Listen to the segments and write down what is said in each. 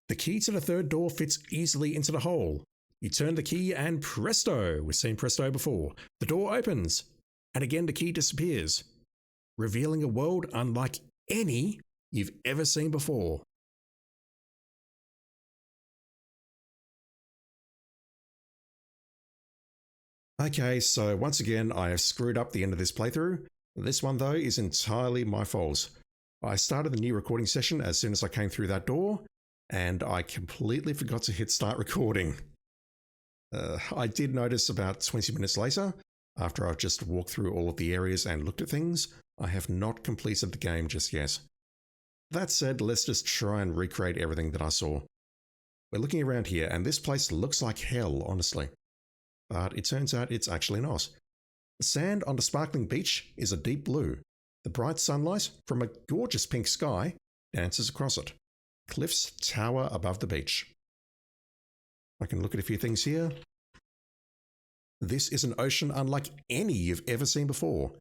The key to the third door fits easily into the hole. You turn the key and presto, we've seen presto before, the door opens, and again the key disappears, revealing a world unlike any you've ever seen before. Okay, so once again I have screwed up the end of this playthrough. This one though is entirely my fault. I started the new recording session as soon as I came through that door, and I completely forgot to hit start recording. I did notice about 20 minutes later, after I've just walked through all of the areas and looked at things, I have not completed the game just yet. That said, let's just try and recreate everything that I saw. We're looking around here, and this place looks like hell, honestly. But it turns out it's actually not. The sand on the sparkling beach is a deep blue. The bright sunlight from a gorgeous pink sky dances across it. Cliffs tower above the beach. I can look at a few things here. This is an ocean unlike any you've ever seen before.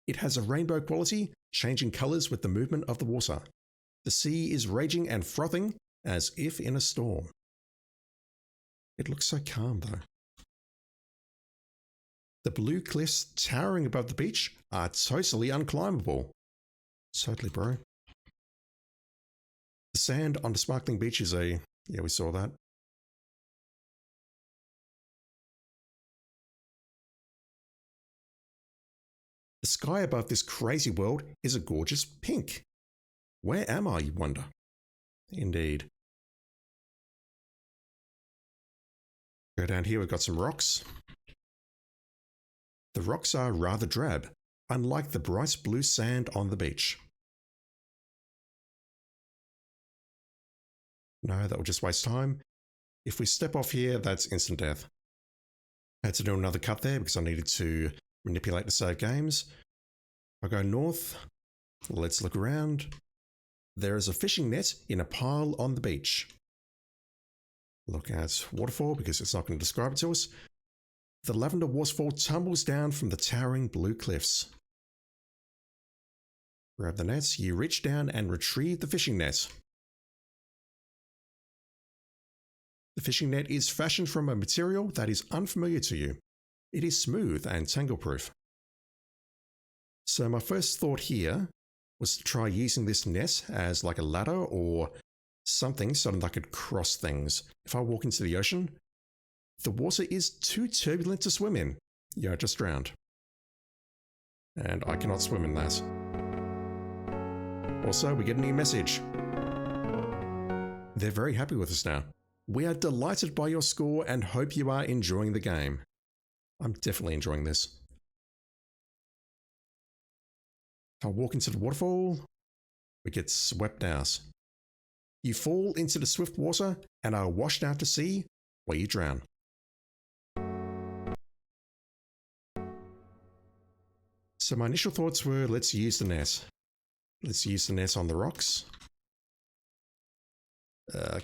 It has a rainbow quality, changing colours with the movement of the water. The sea is raging and frothing as if in a storm. It looks so calm though. The blue cliffs towering above the beach are totally unclimbable. Totally, bro. The sand on the sparkling beach is yeah, we saw that. The sky above this crazy world is a gorgeous pink. Where am I, you wonder? Indeed. Go down here, we've got some rocks. The rocks are rather drab, unlike the bright blue sand on the beach. No, that will just waste time. If we step off here, that's instant death. I had to do another cut there because I needed to manipulate the save games. I'll go north. Let's look around. There is a fishing net in a pile on the beach. Look at waterfall because it's not going to describe it to us. The lavender waterfall tumbles down from the towering blue cliffs. Grab the nets, you reach down and retrieve the fishing net. The fishing net is fashioned from a material that is unfamiliar to you. It is smooth and tangle-proof. So my first thought here was to try using this net as like a ladder or something so that I could cross things. If I walk into the ocean, the water is too turbulent to swim in. Yeah, I just drowned. And I cannot swim in that. Also, we get a new message. They're very happy with us now. We are delighted by your score and hope you are enjoying the game. I'm definitely enjoying this. If I walk into the waterfall, we get swept out. You fall into the swift water and are washed out to sea where you drown. So my initial thoughts were, let's use the net. Let's use the net on the rocks.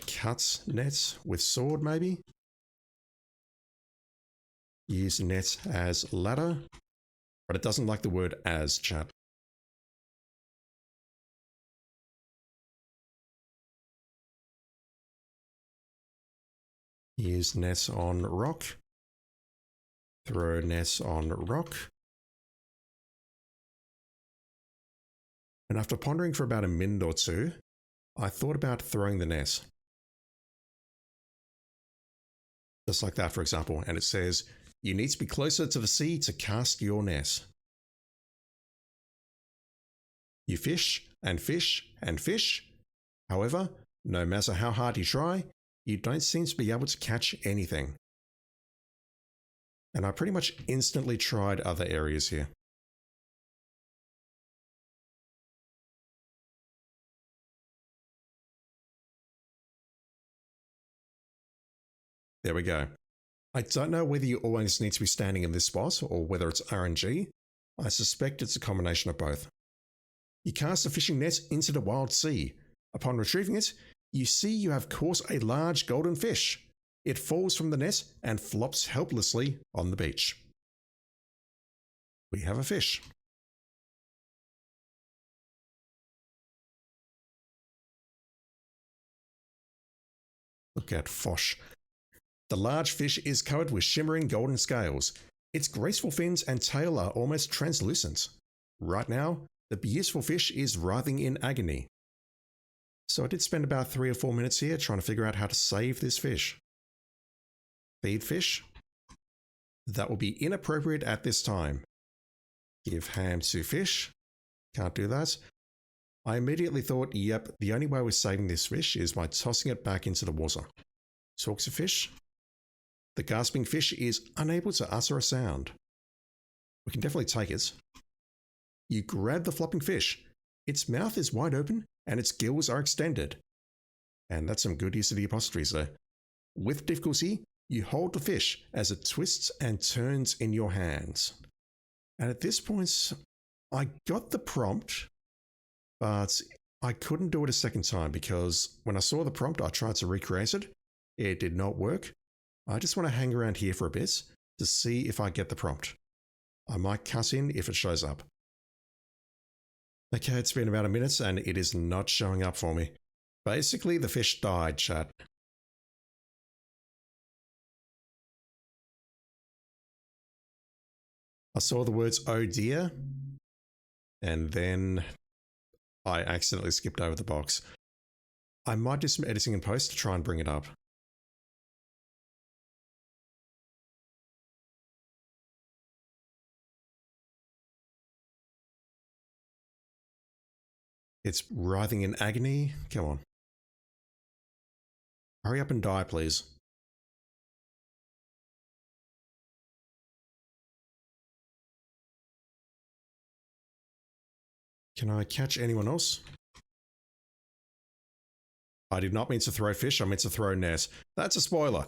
Cut net with sword maybe. Use the net as ladder, but it doesn't like the word as, chat. Use net on rock. Throw net on rock. And after pondering for about a minute or two, I thought about throwing the net. Just like that, for example, and it says, you need to be closer to the sea to cast your net. You fish and fish and fish. However, no matter how hard you try, you don't seem to be able to catch anything. And I pretty much instantly tried other areas here. There we go. I don't know whether you always need to be standing in this spot or whether it's RNG. I suspect it's a combination of both. You cast a fishing net into the wild sea. Upon retrieving it, you see you have caught a large golden fish. It falls from the net and flops helplessly on the beach. We have a fish. Look at Fosh. The large fish is covered with shimmering golden scales. Its graceful fins and tail are almost translucent. Right now, the beautiful fish is writhing in agony. So I did spend about 3 or 4 minutes here trying to figure out how to save this fish. Feed fish. That will be inappropriate at this time. Give ham to fish. Can't do that. I immediately thought, yep, the only way we're saving this fish is by tossing it back into the water. Talk to fish. The gasping fish is unable to utter a sound. We can definitely take it. You grab the flopping fish. Its mouth is wide open and its gills are extended. And that's some good use of the apostrophes there. With difficulty, you hold the fish as it twists and turns in your hands. And at this point, I got the prompt, but I couldn't do it a second time because when I saw the prompt, I tried to recreate it. It did not work. I just want to hang around here for a bit to see if I get the prompt. I might cut in if it shows up. Okay, it's been about a minute and it is not showing up for me. Basically, the fish died, chat. I saw the words, oh dear, and then I accidentally skipped over the box. I might do some editing in post to try and bring it up. It's writhing in agony. Come on. Hurry up and die, please. Can I catch anyone else? I did not mean to throw fish, I meant to throw net. That's a spoiler.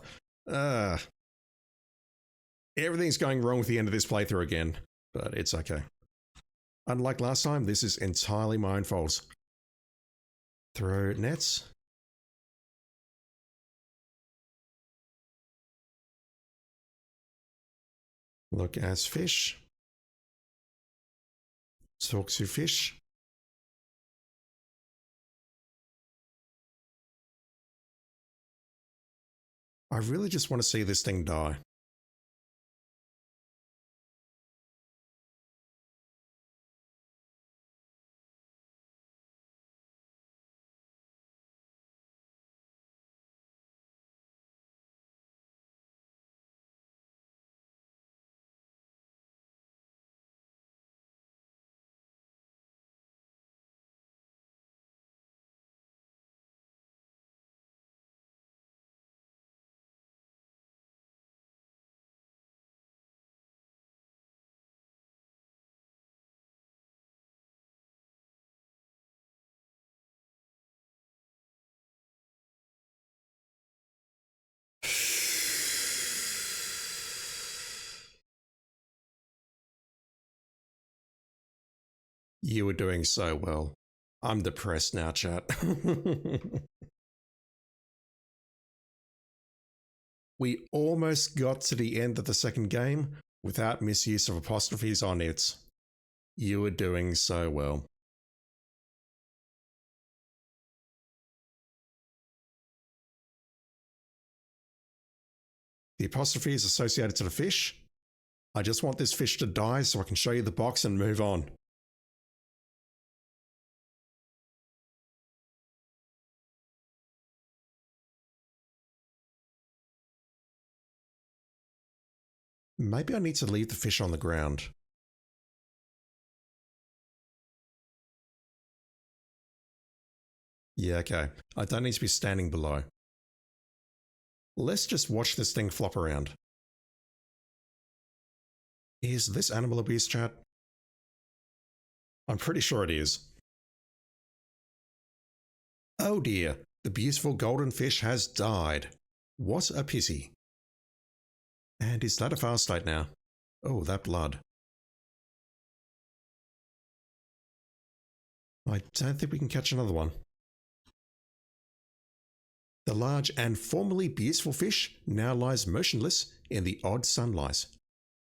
Everything's going wrong with the end of this playthrough again, but it's okay. Unlike last time, this is entirely my own fault. Throw nets. Look as fish. Talk to fish. I really just want to see this thing die. You were doing so well. I'm depressed now, chat. We almost got to the end of the second game without misuse of apostrophes on it. You were doing so well. The apostrophe is associated to the fish. I just want this fish to die so I can show you the box and move on. Maybe I need to leave the fish on the ground. Yeah, okay. I don't need to be standing below. Let's just watch this thing flop around. Is this animal abuse, chat? I'm pretty sure it is. Oh dear, the beautiful golden fish has died. What a pity. And is that a fail state now? Oh, that blood. I don't think we can catch another one. The large and formerly beautiful fish now lies motionless in the odd sunlight.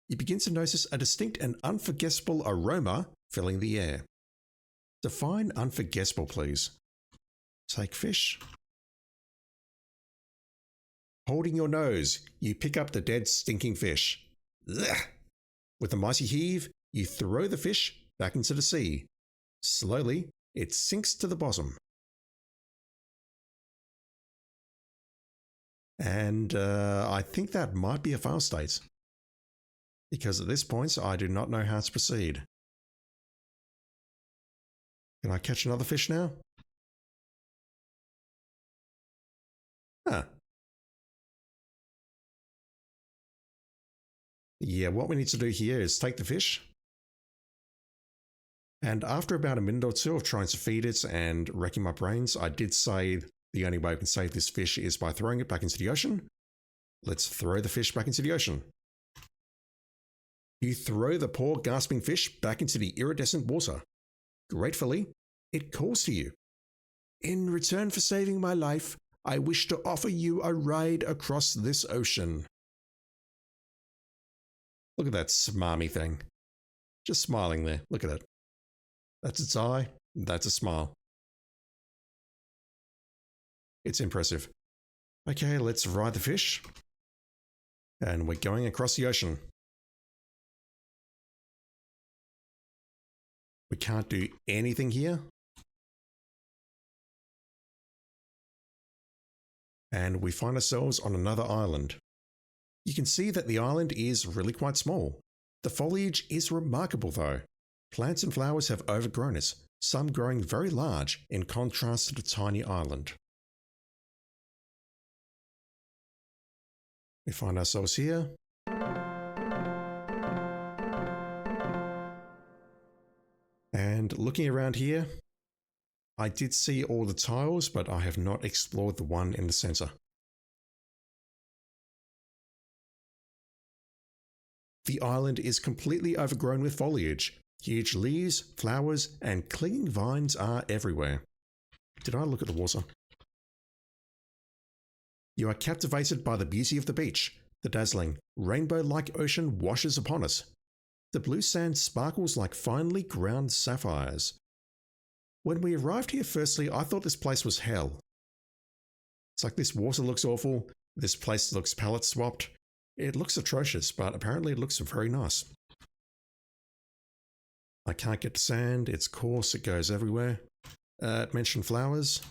You begin to notice a distinct and unforgettable aroma filling the air. Define unforgettable, please. Take fish. Holding your nose, you pick up the dead stinking fish. Ugh. With a mighty heave, you throw the fish back into the sea. Slowly, it sinks to the bottom. And I think that might be a fail state, because at this point I do not know how to proceed. Can I catch another fish now? Huh. Yeah, what we need to do here is take the fish, and after about a minute or two of trying to feed it and wrecking my brains, I did say the only way we can save this fish is by throwing it back into the ocean. Let's throw the fish back into the ocean. You throw the poor gasping fish back into the iridescent water. Gratefully, it calls to you. In return for saving my life, I wish to offer you a ride across this ocean. Look at that smarmy thing. Just smiling there. Look at it. That's its eye. That's a smile. It's impressive. Okay, let's ride the fish. And we're going across the ocean. We can't do anything here. And we find ourselves on another island. You can see that the island is really quite small. The foliage is remarkable though. Plants and flowers have overgrown it, some growing very large in contrast to the tiny island. We find ourselves here. And looking around here, I did see all the tiles, but I have not explored the one in the center. The island is completely overgrown with foliage. Huge leaves, flowers, and clinging vines are everywhere. Did I look at the water? You are captivated by the beauty of the beach. The dazzling, rainbow-like ocean washes upon us. The blue sand sparkles like finely ground sapphires. When we arrived here firstly, I thought this place was hell. It's like this water looks awful, this place looks palette swapped. It looks atrocious, but apparently it looks very nice. I can't get to sand, it's coarse, it goes everywhere. It mentioned flowers.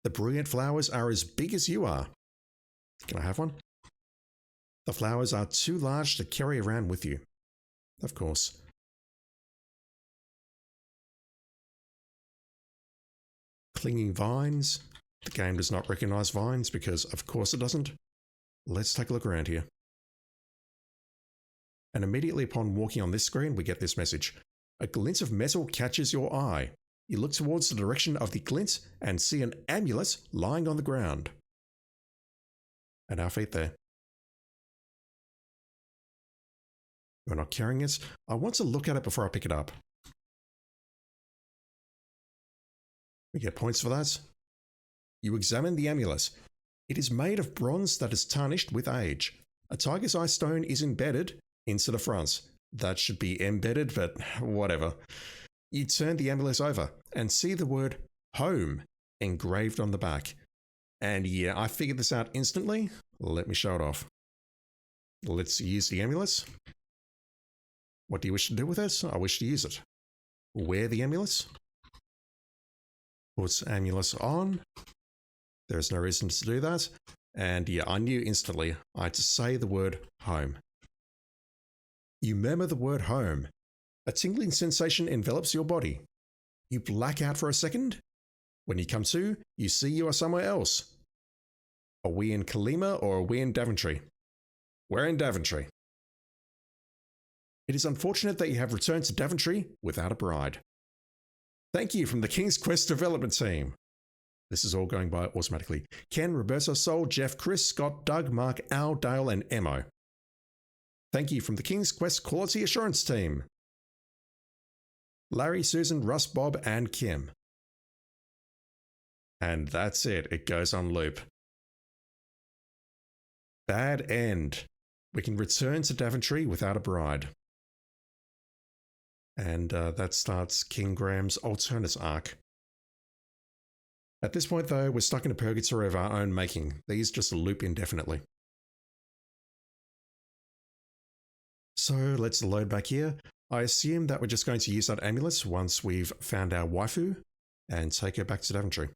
The brilliant flowers are as big as you are. Can I have one? The flowers are too large to carry around with you. Of course. Clinging vines. The game does not recognize vines because of course it doesn't. Let's take a look around here. And immediately upon walking on this screen, we get this message. A glint of metal catches your eye. You look towards the direction of the glint and see an amulet lying on the ground. At our feet there. We're not carrying it. I want to look at it before I pick it up. We get points for that. You examine the amulet. It is made of bronze that is tarnished with age. A tiger's eye stone is embedded into the front. That should be embedded, but whatever. You turn the amulet over and see the word home engraved on the back. And yeah, I figured this out instantly. Let me show it off. Let's use the amulet. What do you wish to do with it? I wish to use it. Wear the amulet. Put amulet on. There's no reason to do that. And yeah, I knew instantly I had to say the word home. You murmur the word home. A tingling sensation envelops your body. You black out for a second. When you come to, you see you are somewhere else. Are we in Kalima or are we in Daventry? We're in Daventry. It is unfortunate that you have returned to Daventry without a bride. Thank you from the King's Quest development team. This is all going by automatically. Ken, Roberta, Sol, Jeff, Chris, Scott, Doug, Mark, Al, Dale, and Emo. Thank you from the King's Quest Quality Assurance team. Larry, Susan, Russ, Bob, and Kim. And that's it. It goes on loop. Bad end. We can return to Daventry without a bride. And that starts King Graham's alternate arc. At this point though, we're stuck in a purgatory of our own making. These just loop indefinitely. So let's load back here. I assume that we're just going to use that amulet once we've found our waifu and take her back to Daventry.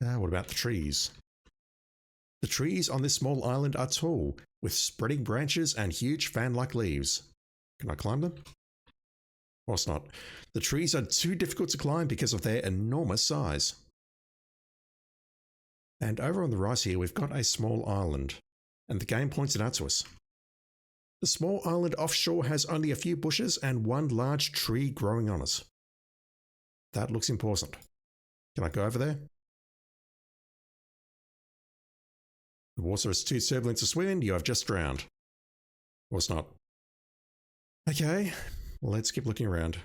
What about the trees? The trees on this small island are tall, with spreading branches and huge fan-like leaves. Can I climb them? Of course not. The trees are too difficult to climb because of their enormous size. And over on the right here, we've got a small island, and the game points it out to us. The small island offshore has only a few bushes and one large tree growing on it. That looks important. Can I go over there? The water is too turbulent to swim in. You have just drowned. Or it's not. Okay, let's keep looking around.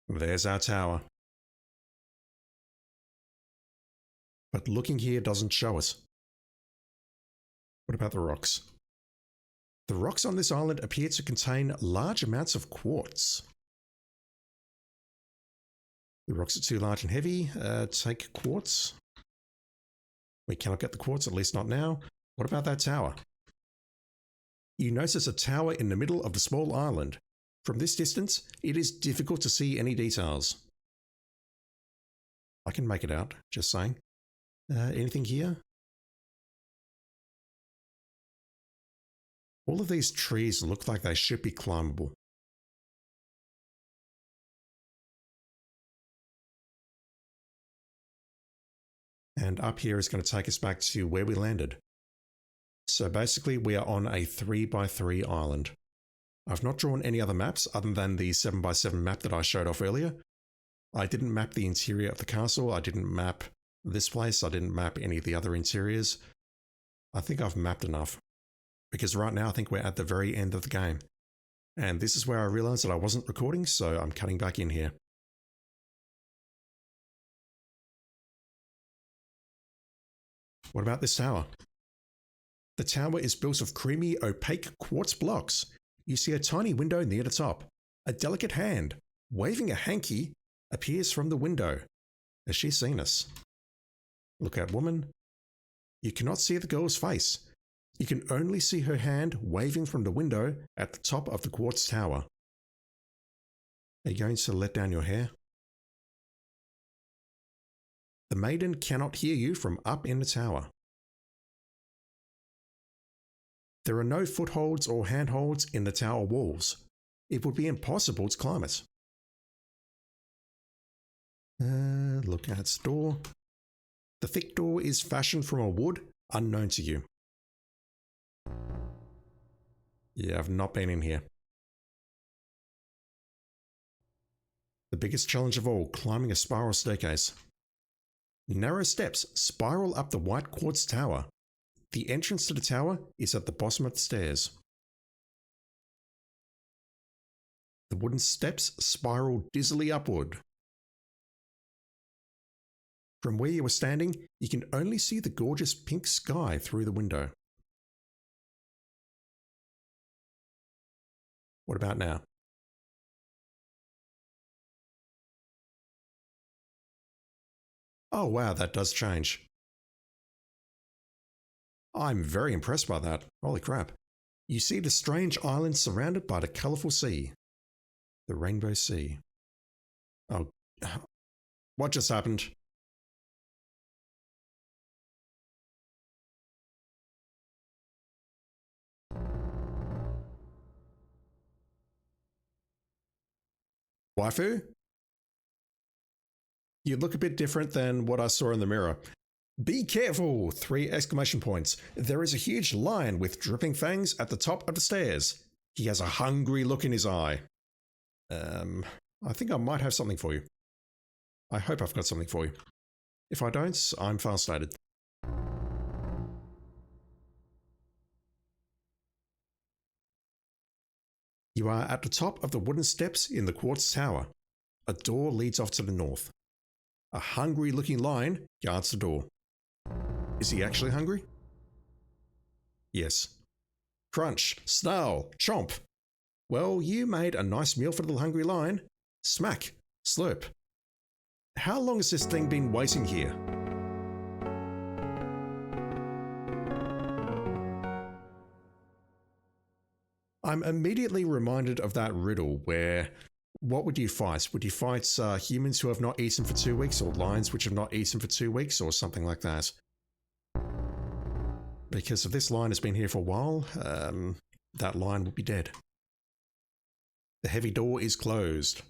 There's our tower. But looking here doesn't show us. What about the rocks? The rocks on this island appear to contain large amounts of quartz. The rocks are too large and heavy. Take quartz. We cannot get the quartz, at least not now. What about that tower? You notice a tower in the middle of the small island. From this distance, it is difficult to see any details. I can make it out, just saying. Anything here? All of these trees look like they should be climbable. And up here is going to take us back to where we landed. So basically we are on a 3x3 island. I've not drawn any other maps other than the 7x7 map that I showed off earlier. I didn't map the interior of the castle. I didn't map this place. I didn't map any of the other interiors. I think I've mapped enough. Because right now I think we're at the very end of the game. And this is where I realized that I wasn't recording, so I'm cutting back in here. What about this tower? The tower is built of creamy, opaque quartz blocks. You see a tiny window near the top. A delicate hand, waving a hanky, appears from the window. Has she seen us? Look at woman. You cannot see the girl's face. You can only see her hand waving from the window at the top of the quartz tower. Are you going to let down your hair? The maiden cannot hear you from up in the tower. There are no footholds or handholds in the tower walls. It would be impossible to climb it. Look at its door. The thick door is fashioned from a wood unknown to you. Yeah, I've not been in here. The biggest challenge of all, climbing a spiral staircase. Narrow steps spiral up the white quartz tower. The entrance to the tower is at the bottom of the stairs. The wooden steps spiral dizzily upward. From where you are standing, you can only see the gorgeous pink sky through the window. What about now? Oh wow, that does change. I'm very impressed by that. Holy crap. You see the strange island surrounded by the colourful sea. The Rainbow Sea. Oh, what just happened? Waifu? You look a bit different than what I saw in the mirror. Be careful! 3 exclamation points. There is a huge lion with dripping fangs at the top of the stairs. He has a hungry look in his eye. I think I might have something for you. I hope I've got something for you. If I don't, I'm fascinated. You are at the top of the wooden steps in the quartz tower. A door leads off to the north. A hungry-looking lion guards the door. Is he actually hungry? Yes. Crunch, snarl, chomp. Well, you made a nice meal for the hungry lion. Smack, slurp. How long has this thing been waiting here? I'm immediately reminded of that riddle where, what would you fight? Would you fight humans who have not eaten for 2 weeks, or lions which have not eaten for 2 weeks, or something like that? Because if this lion has been here for a while, that lion would be dead. The heavy door is closed.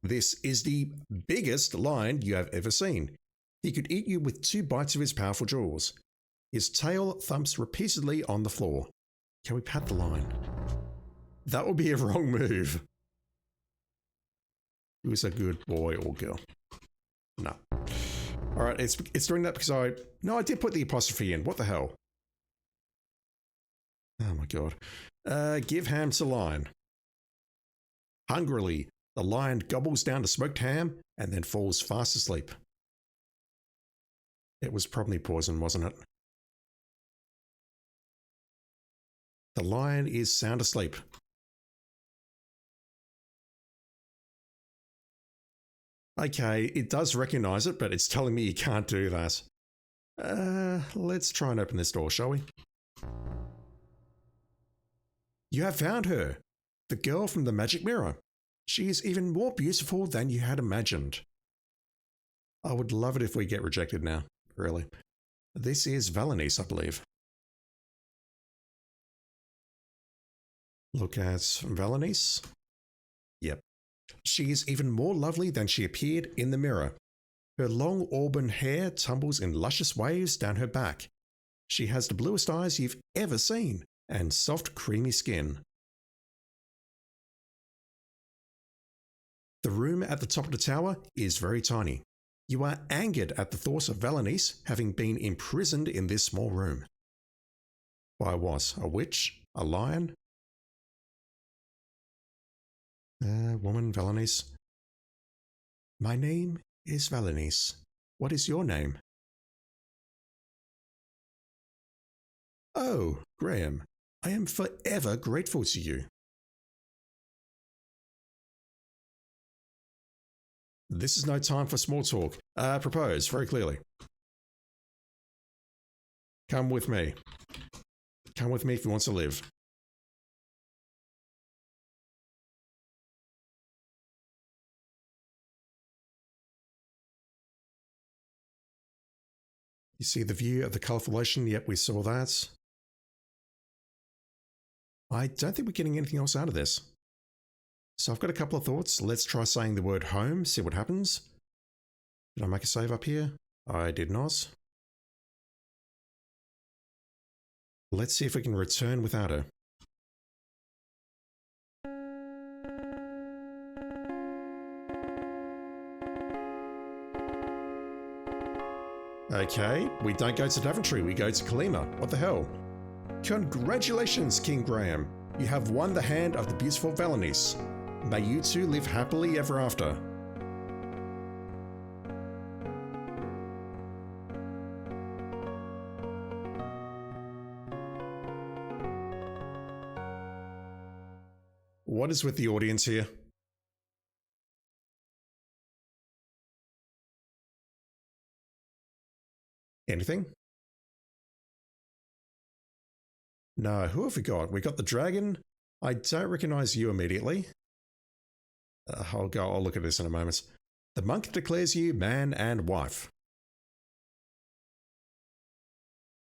This is the biggest lion you have ever seen. He could eat you with 2 bites of his powerful jaws. His tail thumps repeatedly on the floor. Can we pat the lion? That would be a wrong move. He was a good boy or girl. No. Alright, it's doing that because I did put the apostrophe in. What the hell? Oh my god. Give ham to lion. Hungrily, the lion gobbles down the smoked ham and then falls fast asleep. It was probably poison, wasn't it? The lion is sound asleep. Okay, it does recognize it, but it's telling me you can't do that. Let's try and open this door, shall we? You have found her. The girl from the magic mirror. She is even more beautiful than you had imagined. I would love it if we get rejected now, really. This is Valenice, I believe. Look at Valenice. Yep. She is even more lovely than she appeared in the mirror. Her long auburn hair tumbles in luscious waves down her back. She has the bluest eyes you've ever seen, and soft, creamy skin. The room at the top of the tower is very tiny. You are angered at the thought of Valenice having been imprisoned in this small room. By what? A witch? A lion? Woman, Valenice. My name is Valenice. What is your name? Oh, Graham. I am forever grateful to you. This is no time for small talk. Propose, very clearly. Come with me. Come with me if you want to live. You see the view of the colourful ocean? Yep, we saw that. I don't think we're getting anything else out of this. So I've got a couple of thoughts. Let's try saying the word home, see what happens. Did I make a save up here? I did not. Let's see if we can return without her. Okay, we don't go to Daventry, we go to Kalima. What the hell? Congratulations, King Graham. You have won the hand of the beautiful Valenice. May you two live happily ever after. What is with the audience here? Anything? No, who have we got? We got the dragon. I don't recognize you immediately. I'll look at this in a moment. The monk declares you man and wife.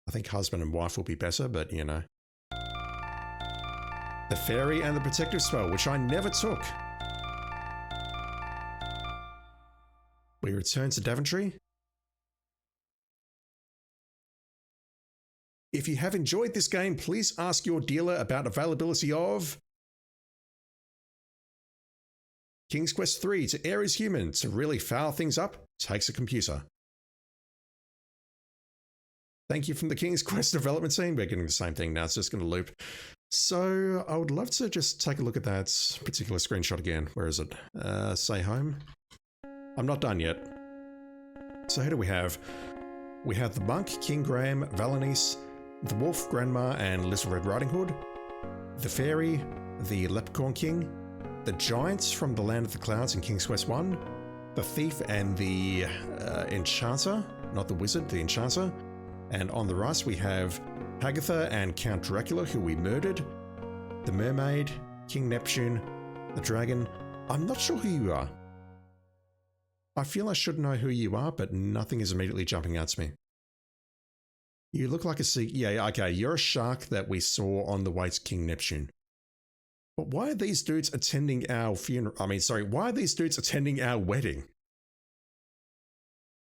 I think husband and wife will be better, but you know. The fairy and the protective spell, which I never took. We return to Daventry. If you have enjoyed this game, please ask your dealer about availability of King's Quest 3 to err is human. To really foul things up, takes a computer. Thank you from the King's Quest development team. We're getting the same thing now. It's just going to loop. So I would love to just take a look at that particular screenshot again. Where is it? Say home. I'm not done yet. So who do we have? We have the Monk, King Graham, Valanice, the Wolf, Grandma, and Little Red Riding Hood, the Fairy, the Leprechaun King, the Giants from the Land of the Clouds in King's Quest 1, the Thief and the Enchanter, not the Wizard, the Enchanter, and on the right we have Hagatha and Count Dracula, who we murdered, the Mermaid, King Neptune, the Dragon. I'm not sure who you are. I feel I should know who you are, but nothing is immediately jumping out to me. You look like a sea... Yeah, okay, you're a shark that we saw on the way to King Neptune. But why are these dudes attending our funeral? Why are these dudes attending our wedding?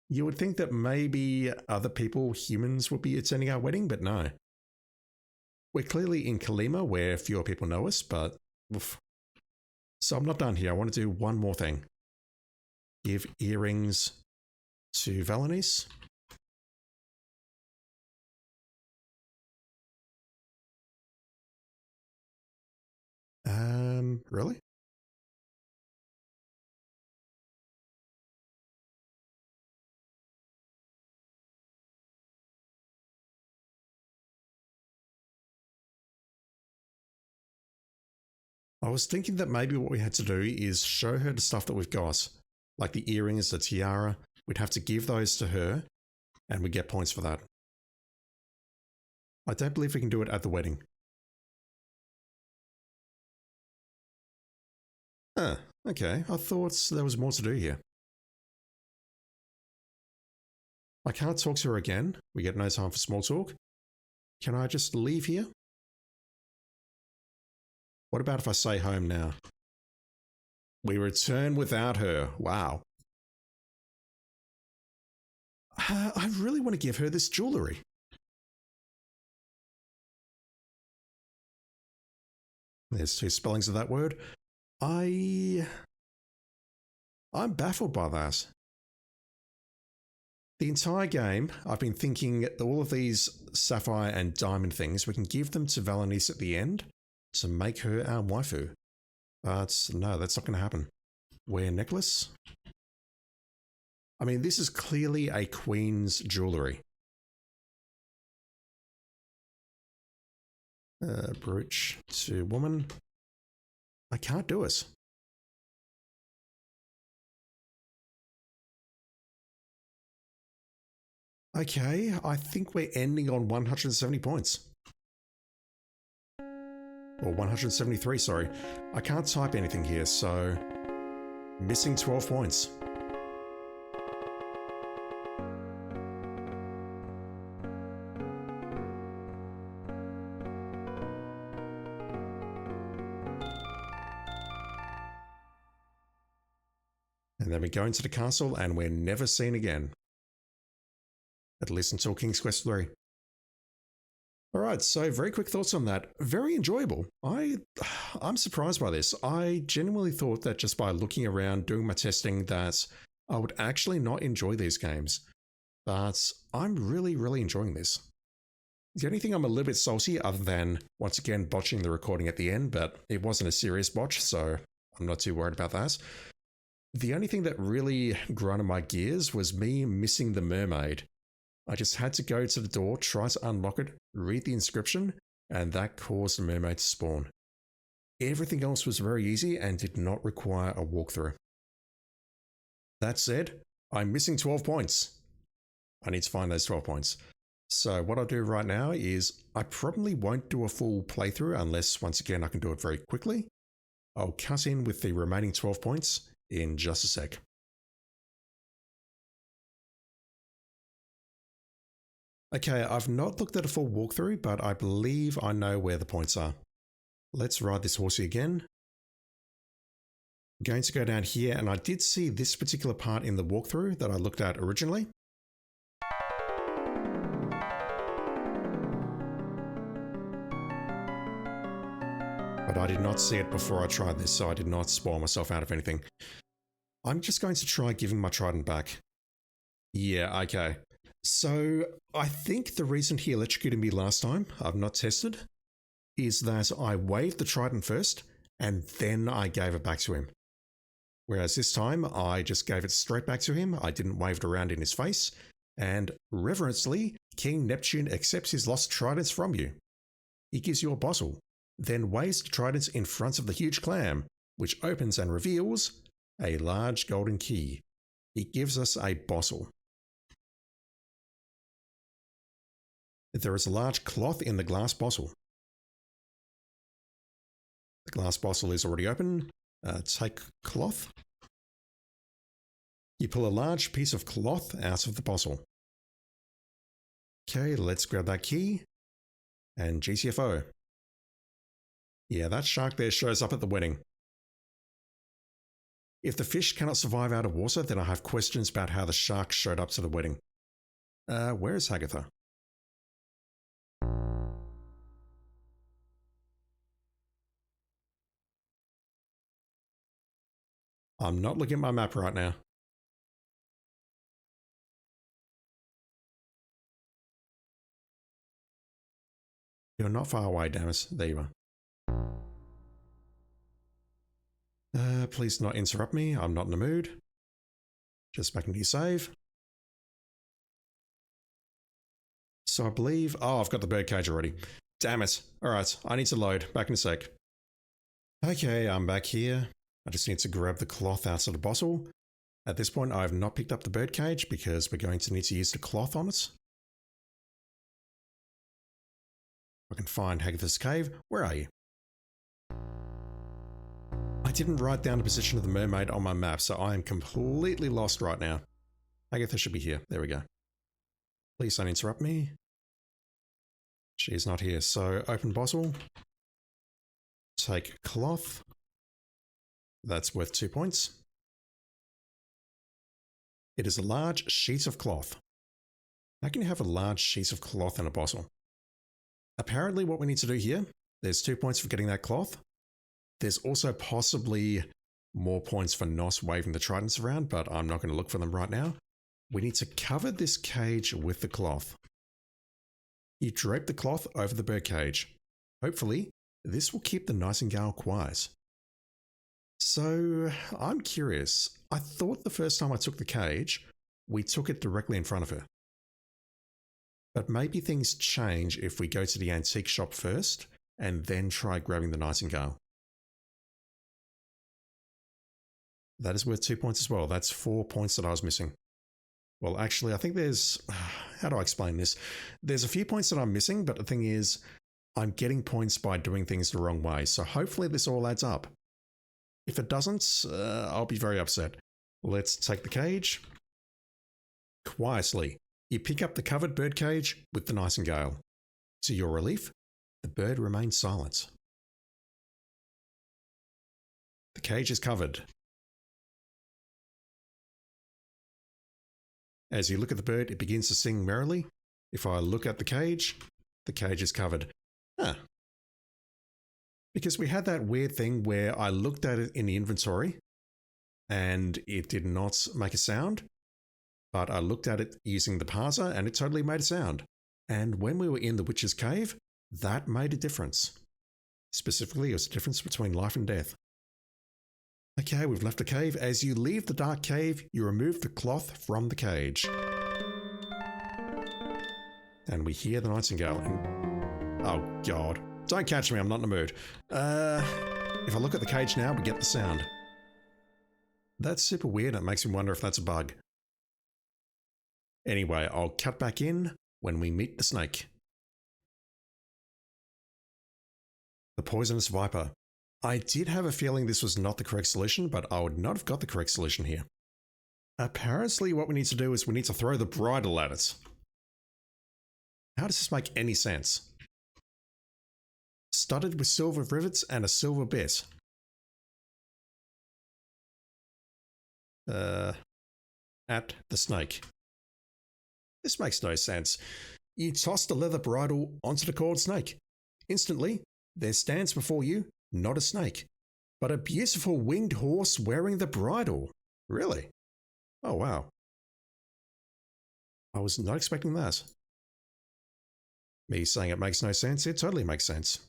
You would think that maybe other people, humans, would be attending our wedding, but no. We're clearly in Kalima, where fewer people know us, but... Oof. So I'm not done here. I want to do one more thing. Give earrings to Valanice. Really? I was thinking that maybe what we had to do is show her the stuff that we've got. Like the earrings, the tiara. We'd have to give those to her, and we get points for that. I don't believe we can do it at the wedding. Huh, okay. I thought there was more to do here. I can't talk to her again. We get no time for small talk. Can I just leave here? What about if I say home now? We return without her. Wow. I really want to give her this jewellery. There's two spellings of that word. I'm baffled by that. The entire game, I've been thinking all of these sapphire and diamond things, we can give them to Valanice at the end to make her our waifu. But no, that's not going to happen. Wear necklace? I mean, this is clearly a queen's jewellery. Brooch to woman. I can't do it. Okay, I think we're ending on 170 points. Or 173, sorry. I can't type anything here, so... Missing 12 points. And then we go into the castle and we're never seen again. At least until King's Quest 3. Alright, so very quick thoughts on that. Very enjoyable. I'm surprised by this. I genuinely thought that just by looking around, doing my testing, that I would actually not enjoy these games. But I'm really, really enjoying this. The only thing I'm a little bit salty, other than, once again, botching the recording at the end, but it wasn't a serious botch, so I'm not too worried about that. The only thing that really grinded my gears was me missing the mermaid. I just had to go to the door, try to unlock it, read the inscription, and that caused the mermaid to spawn. Everything else was very easy and did not require a walkthrough. That said, I'm missing 12 points. I need to find those 12 points. So what I'll do right now is I probably won't do a full playthrough unless, once again, I can do it very quickly. I'll cut in with the remaining 12 points in just a sec. Okay, I've not looked at a full walkthrough, but I believe I know where the points are. Let's ride this horsey again. I'm going to go down here, and I did see this particular part in the walkthrough that I looked at originally. But I did not see it before I tried this, so I did not spoil myself out of anything. I'm just going to try giving my trident back. Yeah, okay. So I think the reason he electrocuted me last time, I've not tested, is that I waved the trident first and then I gave it back to him. Whereas this time I just gave it straight back to him. I didn't wave it around in his face. And reverently, King Neptune accepts his lost tridents from you. He gives you a bottle, then waves the tridents in front of the huge clam, which opens and reveals a large golden key. He gives us a bottle. There is a large cloth in the glass bottle. The glass bottle is already open. Take cloth. You pull a large piece of cloth out of the bottle. Okay, let's grab that key. And GTFO. Yeah, that shark there shows up at the wedding. If the fish cannot survive out of water, then I have questions about how the shark showed up to the wedding. Where is Hagatha? I'm not looking at my map right now. You're not far away, Damus. There you are. Please not interrupt me. I'm not in the mood. Just back into your save. So I believe... Oh, I've got the birdcage already. Damn it. Alright, I need to load. Back in a sec. Okay, I'm back here. I just need to grab the cloth out of the bottle. At this point, I have not picked up the birdcage because we're going to need to use the cloth on it. I can find Hagatha's cave. Where are you? I didn't write down the position of the mermaid on my map, so I am completely lost right now. Hagatha should be here. There we go. Please don't interrupt me. She's not here, so open bottle. Take cloth. That's worth 2 points. It is a large sheet of cloth. How can you have a large sheet of cloth in a bottle? Apparently what we need to do here, there's 2 points for getting that cloth. There's also possibly more points for not waving the tridents around, but I'm not going to look for them right now. We need to cover this cage with the cloth. You drape the cloth over the birdcage. Hopefully, this will keep the nightingale quiet. So, I'm curious. I thought the first time I took the cage, we took it directly in front of her. But maybe things change if we go to the antique shop first and then try grabbing the nightingale. That is worth 2 points as well. That's 4 points that I was missing. Well, actually, I think there's... How do I explain this? There's a few points that I'm missing, but the thing is, I'm getting points by doing things the wrong way. So hopefully this all adds up. If it doesn't, I'll be very upset. Let's take the cage. Quietly, you pick up the covered birdcage with the nightingale. To your relief, the bird remains silent. The cage is covered. As you look at the bird, it begins to sing merrily. If I look at the cage is covered. Huh. Because we had that weird thing where I looked at it in the inventory and it did not make a sound, but I looked at it using the parser and it totally made a sound. And when we were in the witch's cave, that made a difference. Specifically, it was a difference between life and death. Okay, we've left the cave. As you leave the dark cave, you remove the cloth from the cage. And we hear the nightingale. Oh, God. Don't catch me, I'm not in the mood. If I look at the cage now, we get the sound. That's super weird. It makes me wonder if that's a bug. Anyway, I'll cut back in when we meet the snake. The poisonous viper. I did have a feeling this was not the correct solution, but I would not have got the correct solution here. Apparently what we need to do is we need to throw the bridle at it. How does this make any sense? Studded with silver rivets and a silver bit. At the snake. This makes no sense. You toss the leather bridle onto the coiled snake. Instantly, there stands before you not a snake, but a beautiful winged horse wearing the bridle. Really? Oh, wow. I was not expecting that. Me saying it makes no sense, it totally makes sense.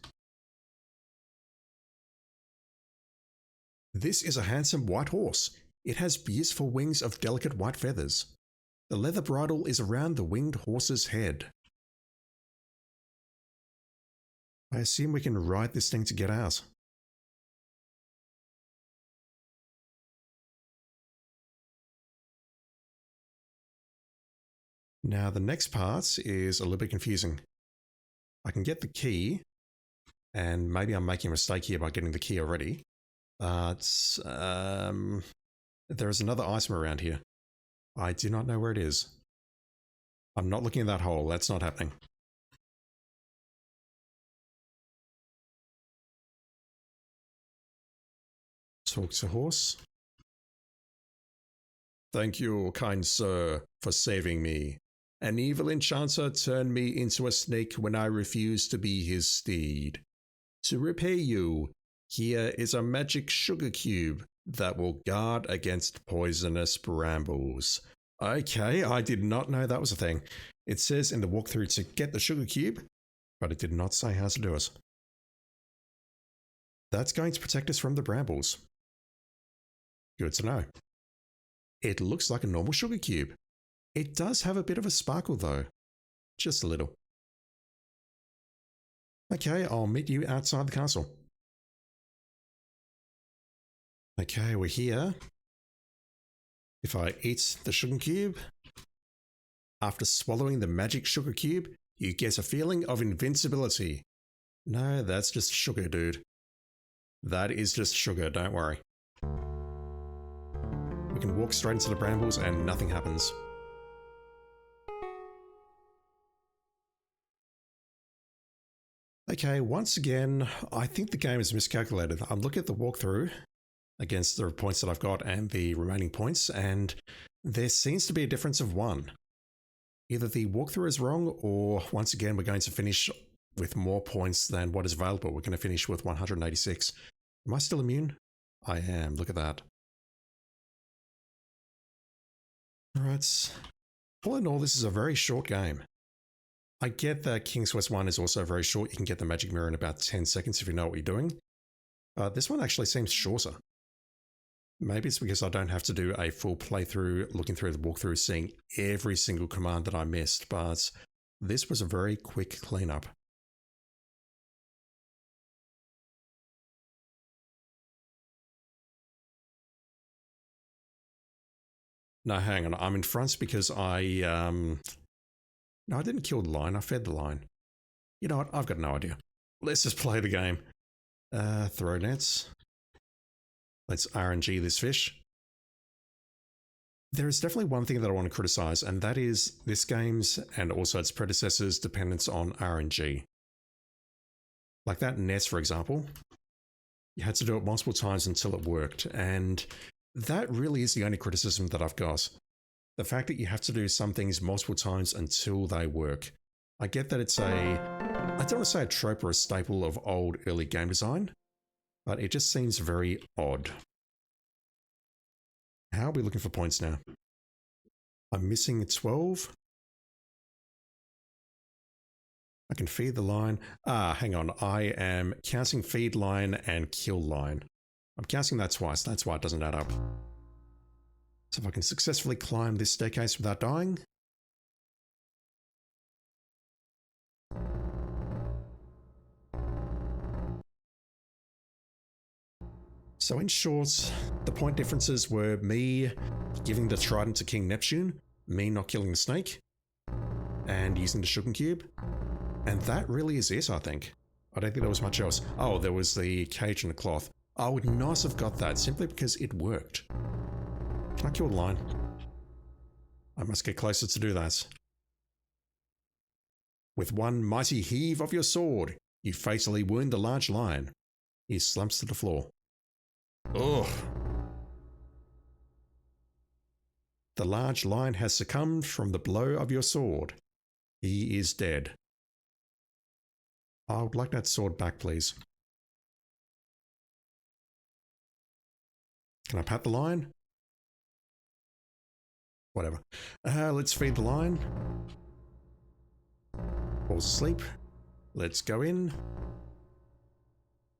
This is a handsome white horse. It has beautiful wings of delicate white feathers. The leather bridle is around the winged horse's head. I assume we can ride this thing to get out. Now the next part is a little bit confusing. I can get the key, and maybe I'm making a mistake here by getting the key already, but there is another item around here. I do not know where it is. I'm not looking at that hole, that's not happening. Talk to horse. Thank you, kind sir, for saving me. An evil enchanter turned me into a snake when I refused to be his steed. To repay you, here is a magic sugar cube that will guard against poisonous brambles. Okay, I did not know that was a thing. It says in the walkthrough to get the sugar cube, but it did not say how to do it. That's going to protect us from the brambles. Good to know. It looks like a normal sugar cube. It does have a bit of a sparkle though. Just a little. Okay, I'll meet you outside the castle. Okay, we're here. If I eat the sugar cube, after swallowing the magic sugar cube, you get a feeling of invincibility. No, that's just sugar, dude. That is just sugar, don't worry. We can walk straight into the brambles and nothing happens. Okay, once again, I think the game is miscalculated. I'm looking at the walkthrough against the points that I've got and the remaining points, and there seems to be a difference of 1. Either the walkthrough is wrong, or once again, we're going to finish with more points than what is available. We're going to finish with 186. Am I still immune? I am, look at that. Alright, all in all, this is a very short game. I get that King's Quest 1 is also very short. You can get the magic mirror in about 10 seconds if you know what you're doing. This one actually seems shorter. Maybe it's because I don't have to do a full playthrough, looking through the walkthrough, seeing every single command that I missed, but this was a very quick cleanup. No, hang on, I'm in front because no, I didn't kill the lion, I fed the lion. You know what, I've got no idea. Let's just play the game. Throw nets. Let's RNG this fish. There is definitely one thing that I want to criticize, and that is this game's, and also its predecessors' dependence on RNG. Like that net, for example. You had to do it multiple times until it worked, and that really is the only criticism that I've got. The fact that you have to do some things multiple times until they work. I get that it's I don't want to say a trope or a staple of old early game design, but it just seems very odd. How are we looking for points now? I'm missing 12. I can feed the line. Hang on. I am counting feed line and kill line. I'm counting that twice. That's why it doesn't add up. So if I can successfully climb this staircase without dying. So in short, the point differences were me giving the trident to King Neptune, me not killing the snake, and using the sugar cube. And that really is it, I think. I don't think there was much else. Oh, there was the cage and the cloth. I would not have got that simply because it worked. Can I kill the lion? I must get closer to do that. With one mighty heave of your sword, you fatally wound the large lion. He slumps to the floor. Ugh. The large lion has succumbed from the blow of your sword. He is dead. I would like that sword back, please. Can I pat the lion? Whatever. Let's feed the lion. Falls asleep. Let's go in.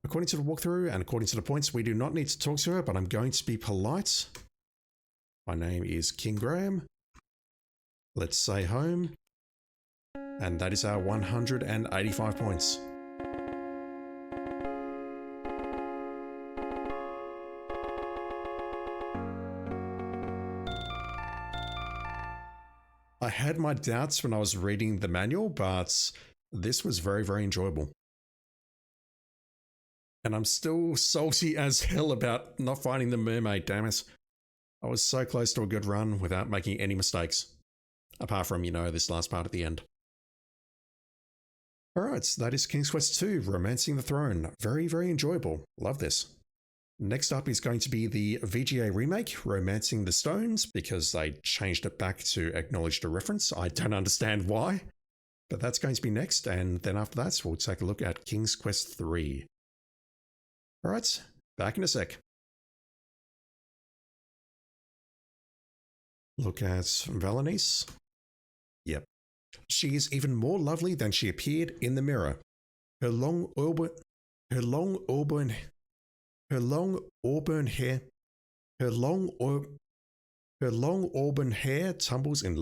According to the walkthrough and according to the points, we do not need to talk to her, but I'm going to be polite. My name is King Graham. Let's say home. And that is our 185 points. I had my doubts when I was reading the manual, but this was very, very enjoyable. And I'm still salty as hell about not finding the mermaid, damn it. I was so close to a good run without making any mistakes. Apart from, this last part at the end. Alright, that is King's Quest II, Romancing the Throne. Very, very enjoyable. Love this. Next up is going to be the VGA remake, Romancing the Stones, because they changed it back to acknowledge the reference. I don't understand why, but that's going to be next, and then after that, we'll take a look at King's Quest III. Alright, back in a sec. Look at Valenice. Yep. She is even more lovely than she appeared in the mirror. Her long auburn hair tumbles in